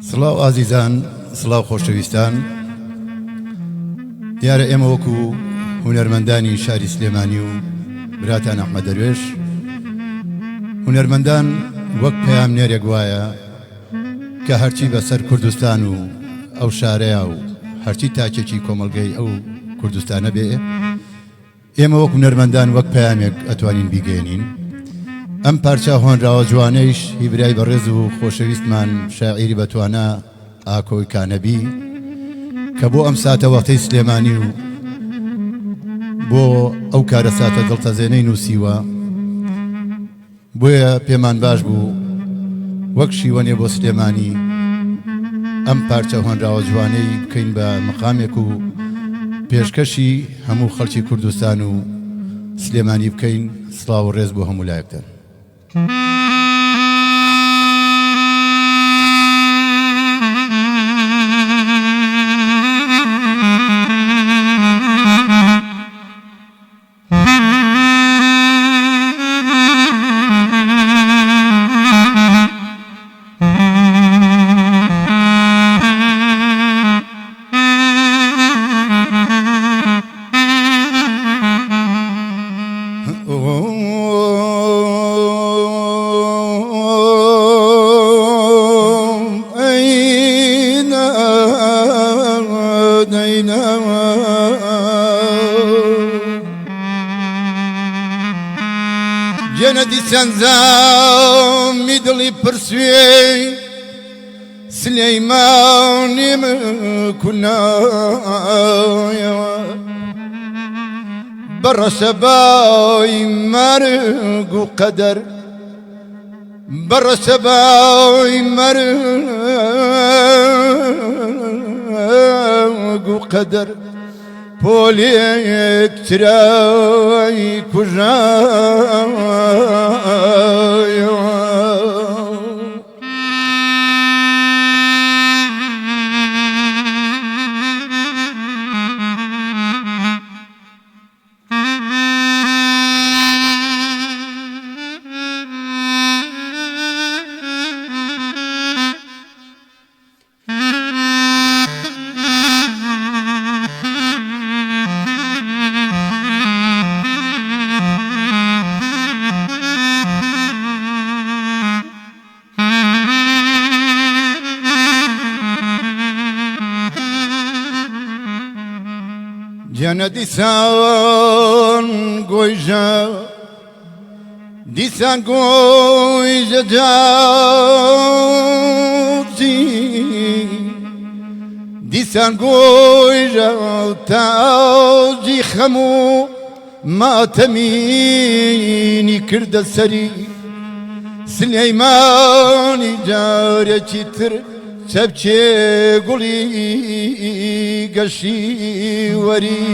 سڵاو ئازیزان، سڵاو خۆشەویستان. دیارە ئێمە وەکو هونەرمەندانی شاری سلێمانی و براتان ئەحمەد دەروێش، هونەرمەندان وەک پەیامنێرێک وایە کە هەرچی بەسەر کوردستان و ئەو شارەیە و هەرچی تاکێکی کۆمەڵگەی ئەو کوردستانە بێ، ئێمە وەک هونەرمەندان وەک پەیامێک ئەتوانین بیگەێنین. ئەم پارچە هۆنراوە جوانەیش هیبرای بەڕێز و خۆشەویستمان شاعیری بەتوانە ئاکۆی کانەبی کە بۆ ئەم ساتە وەختەی سلێمانی و بۆ ئەو کارە ساتە دڵتەزێنەی نووسیوە، بۆیە پێمان باش بوو وەک شیوەنێ بۆ سلێمانی ئەم پارچە هۆنراوە جوانەی بکەین بە مەقامێک و پێشکەشی هەموو خەڵکی کوردستان و سلێمانی بکەین. سڵاو و ڕێز بۆ هەموو لایەکتان. جەنەدی چەنجامی دڵی پرسوێی سلەیمانی کونایەوە بەڕەشەبای مەرگ و قەدەر، بەڕەشەبای مەرگ و قەدەر پۆلێک چرای کوژایەوە. جەنە دیسان گۆیژە دیسان گۆیژە جاوجی دیسان گۆیژە تاوجی خەموو ماتەمینی کردە سەری سلەیمانی جارێکی تر چەپچێ گوڵی گەشی وەری.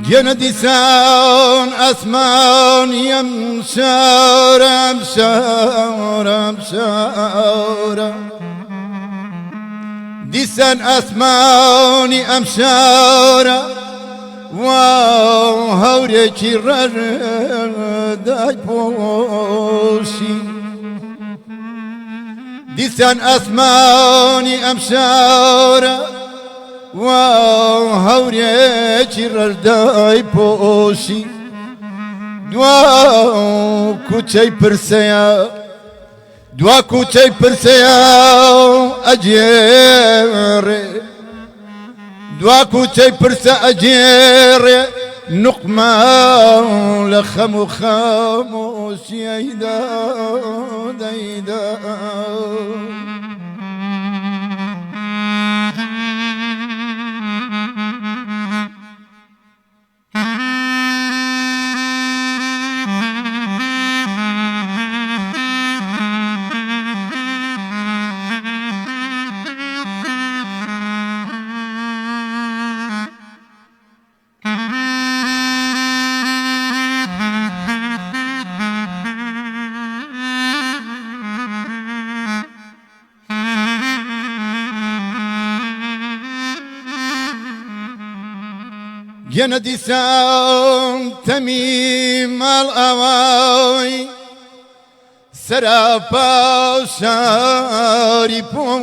جنة ديسان أسمان يمسار أمسار أمسار ديسان أسمان أمسار وهوريكي رداي بوسي ديسان أسمان أمسار وهوريكي رداي بوسي دوا كوتشي برسيا دوا كوتشي برسيا أجيري دوا كوتشي برسا أجيري نقمة لخمو خاموس يايدا دايدا جنة ديسان تميم الأواي سرابا شاري بوشي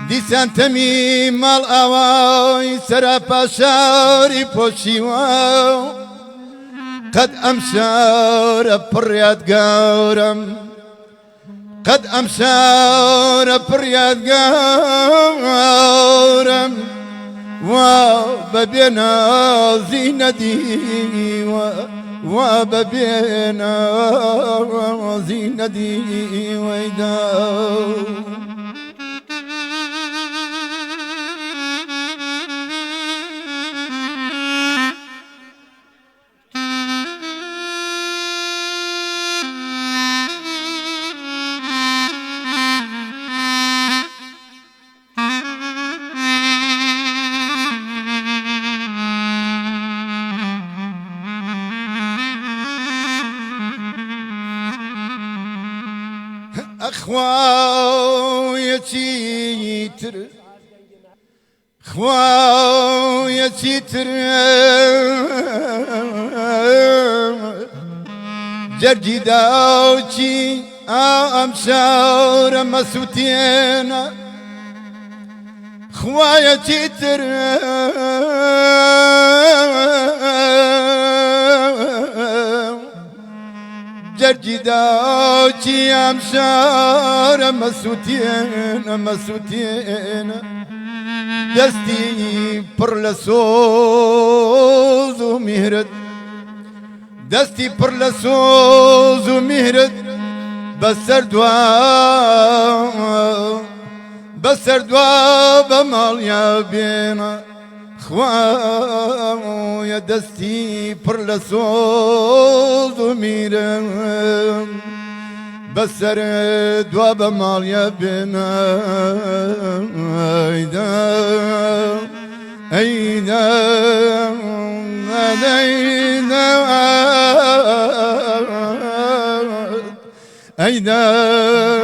ديسان تميم الأواي سرابا شاري بوشي قد أمشار بريات قارم قد أمسار برياد قارم وببينا زيندي وببينا زيندي ويداو خوایتی تر خوایتی تر جرجی داوچی امشار مسوتینا خوایتی تر جرجي داوچی امشار مسوتين دستي پر لسوز و مهرت دستي پر لسوز و مهرت بسر دوا بمال يا بينا خواه دستی پر لسوز و میرم بسر دوا بمال یا بنا ایدا ایدا ایدا ایدا